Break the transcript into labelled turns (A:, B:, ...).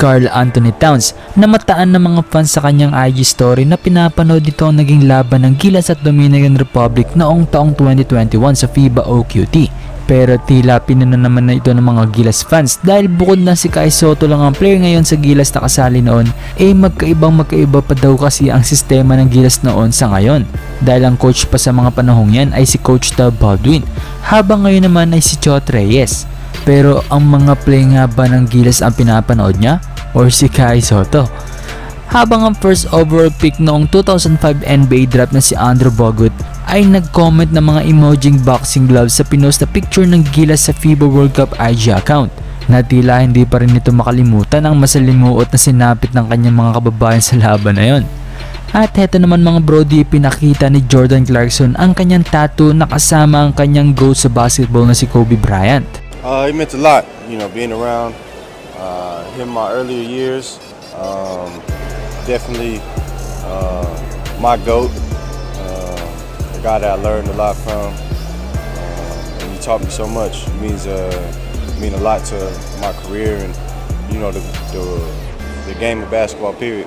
A: Karl Anthony Towns na mataan ng mga fans sa kanyang IG story na pinapanood dito ang naging laban ng Gilas at Dominican Republic noong taong 2021 sa FIBA OQT. Pero tila pinuna naman na ito ng mga Gilas fans dahil bukod na si Kai Sotto lang ang player ngayon sa Gilas na kasali noon, magkaiba pa daw kasi ang sistema ng Gilas noon sa ngayon. Dahil ang coach pa sa mga panahong yan ay si Coach Tab Baldwin, habang ngayon naman ay si Chot Reyes. Pero ang mga play nga ba ng Gilas ang pinapanood niya or si Kai Sotto? Habang ang first overall pick noong 2005 NBA draft na si Andrew Bogut ay nag-comment ng mga emojing boxing gloves sa pinost na picture ng Gilas sa FIBA World Cup IG account, na tila hindi pa rin ito makalimutan ang masalimuot na sinapit ng kanyang mga kababayan sa laban na yon. At heto naman mga brody, pinakita ni Jordan Clarkson ang kanyang tattoo na kasama ang kanyang GOAT sa basketball na si Kobe Bryant.
B: It meant a lot, being around him my earlier years. Definitely my GOAT, a guy that I learned a lot from, and he taught me so much. It mean a lot to my career and the game of basketball period.